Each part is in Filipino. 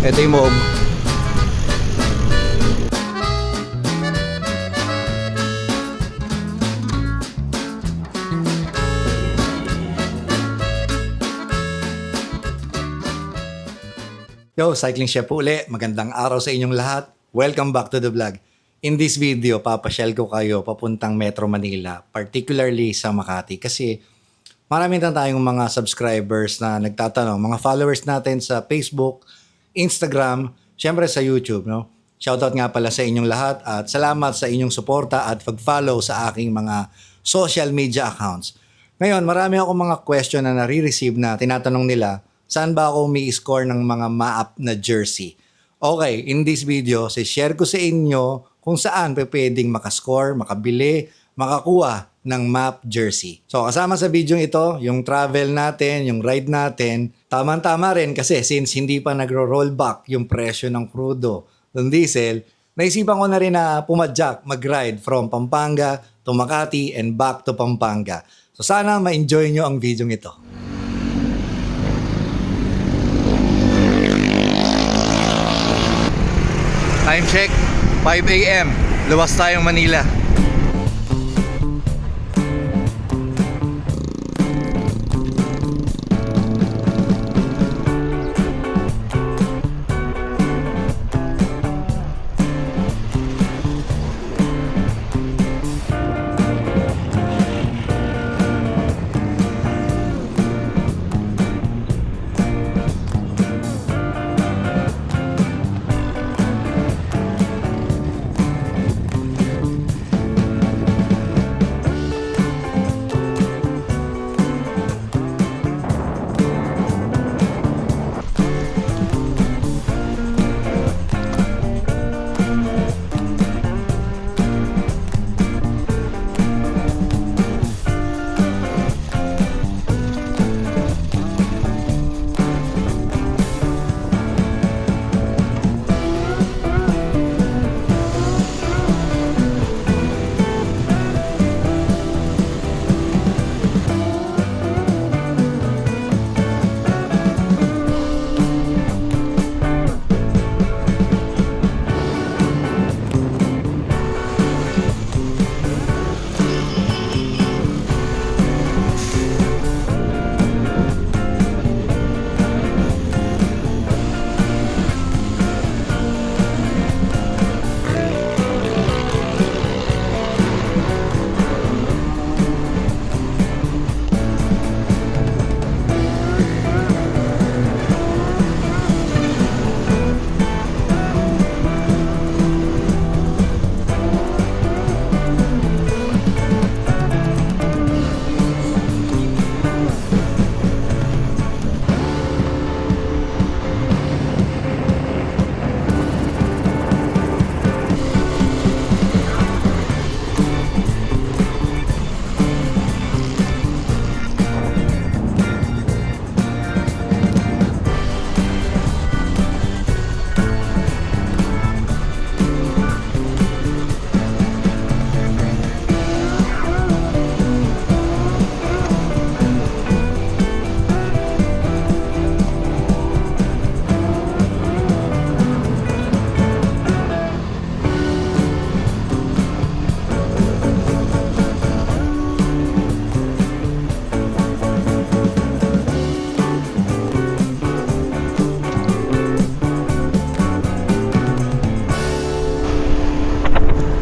Ito yung moob. Yo, Cycling Chef po uli. Magandang araw sa inyong lahat. Welcome back to the vlog. In this video, papasyal ko kayo papuntang Metro Manila, particularly sa Makati. Kasi marami na tayong mga subscribers na nagtatanong, mga followers natin sa Facebook, Instagram, syempre sa YouTube. No? Shoutout nga pala sa inyong lahat at salamat sa inyong suporta at pag-follow sa aking mga social media accounts. Ngayon, marami akong mga question na nare-receive na tinatanong nila, saan ba akoumi-score ng mga ma-up na jersey? Okay, in this video, share ko sa inyo kung saan pwedeng makascore, makabili, makakuha ng map jersey. So kasama sa video ito, yung travel natin, yung ride natin, tama-tama rin kasi since hindi pa nagro-roll back yung presyo ng crudo, ng diesel, naisipan ko na rin na pumadyak, mag-ride from Pampanga to Makati and back to Pampanga. So sana ma-enjoy nyo ang video ito. Time check, 5 AM. Luwas tayong Manila.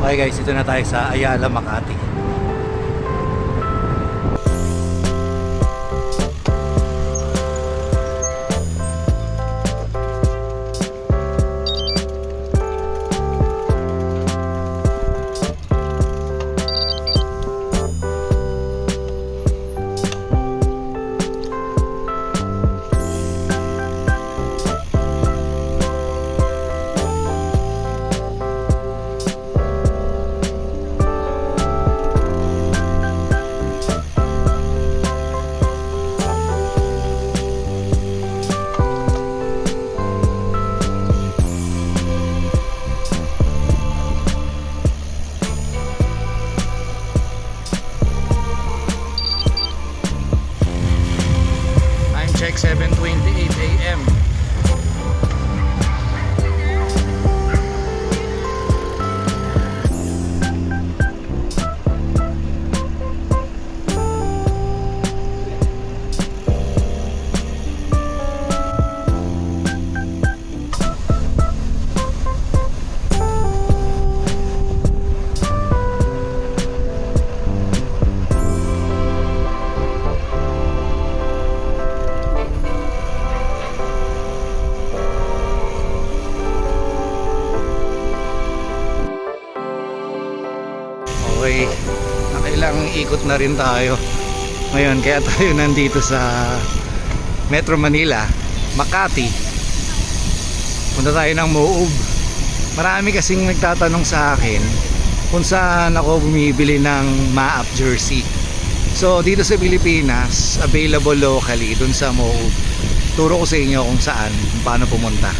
Okay guys, ito na tayo sa Ayala, Makati. Okay, nakailang ikot na rin tayo ngayon, kaya tayo nandito sa Metro Manila, Makati. Punta tayo ng Moog. Marami kasing nagtatanong sa akin kung saan ako bumibili ng Maap jersey. So dito sa Pilipinas, available locally dun sa Moog. Turo ko sa inyo kung saan, kung paano pumunta.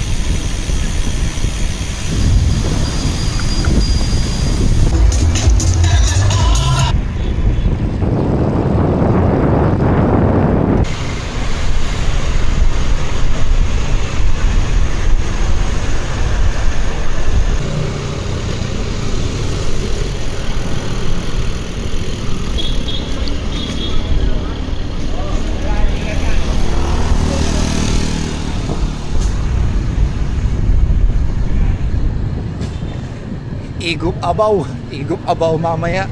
Igup abaw mamaya.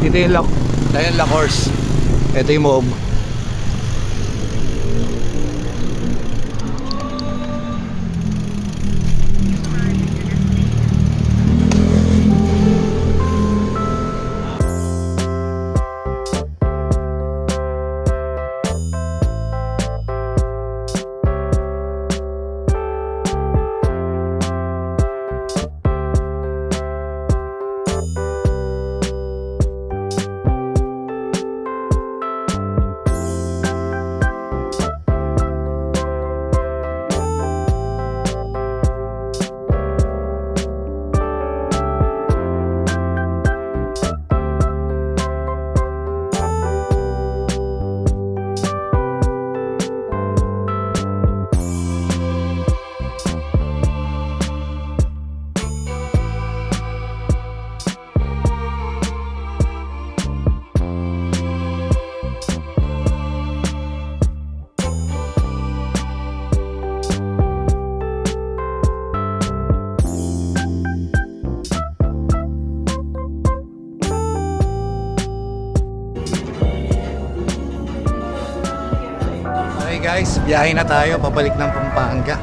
Dito yung La Course. Ito yung Moog. Guys, biyahe na tayo pabalik ng Pampanga.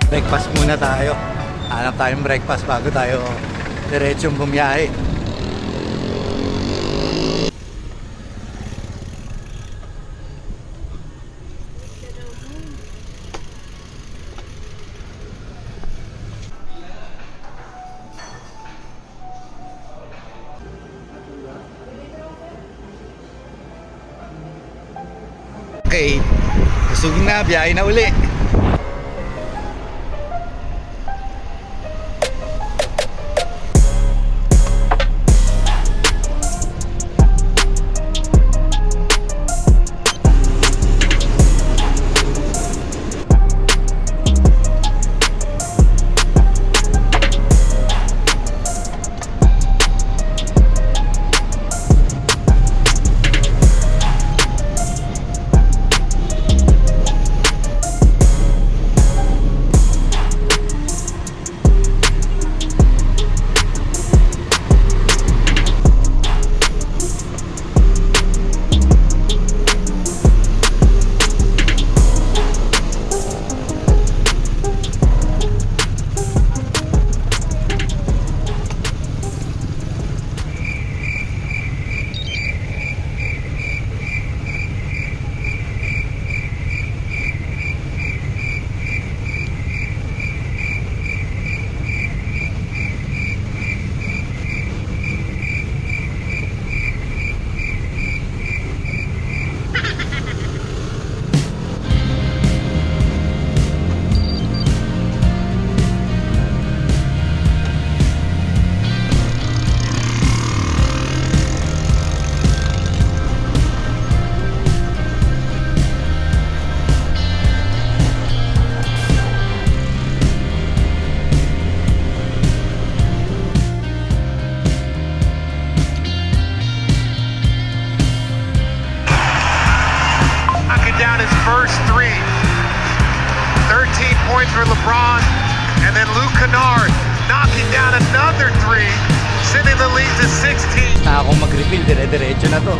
Breakfast muna tayo. Hanap tayong breakfast bago tayo diretsong bumiyahe. Okay, busog na, biyahe na uli. first three. 13 points for LeBron, and then Luke Kennard knocking down another three, sending the lead to 16. Na akong mag-refill, dire-diretso na to.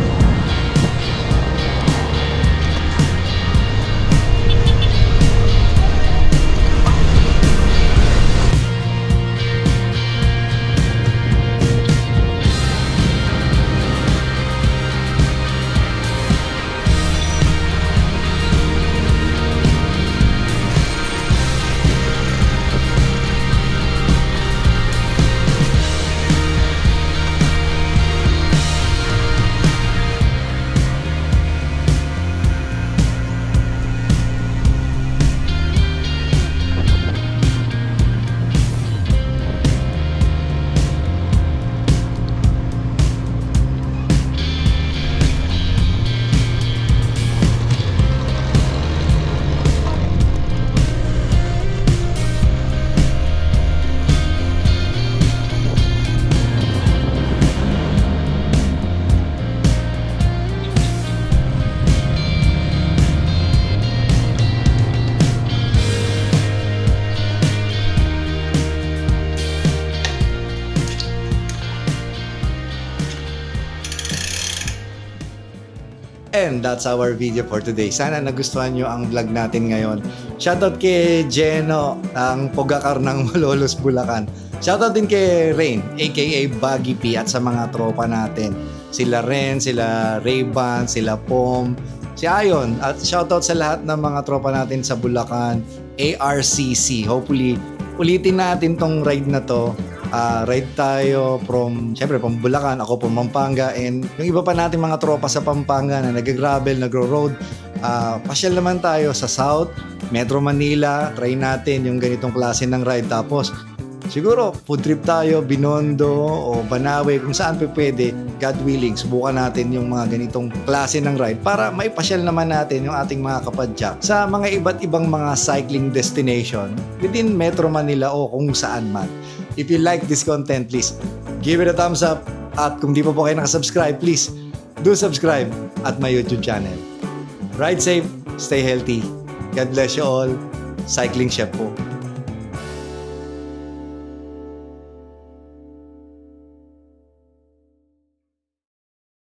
And that's our video for today. Sana nagustuhan nyo ang vlog natin ngayon. Shoutout kay Jeno ng Pogakar ng Malolos, Bulacan. Shoutout din kay Rain, aka Baggy P, at sa mga tropa natin. Sila Ren, sila Rayban, sila Pom, si Ayon. At shoutout sa lahat ng mga tropa natin sa Bulacan, ARCC. Hopefully, ulitin natin tong ride na to. Ride tayo from Bulacan, ako from Pampanga, and yung iba pa natin mga tropa sa Pampanga na nag-gravel, nagro-road. Pasyal naman tayo sa South, Metro Manila, try natin yung ganitong klase ng ride. Tapos siguro food trip tayo, Binondo o Banawe, kung saan pwede, God willing, subukan natin yung mga ganitong klase ng ride para maipasyal naman natin yung ating mga kapadyak sa mga iba't ibang mga cycling destination within Metro Manila o kung saan man. If you like this content, please give it a thumbs up, at kung di pa po kayo nakasubscribe, please do subscribe at my YouTube channel. Ride safe, stay healthy. God bless you all. Cycling Chef po.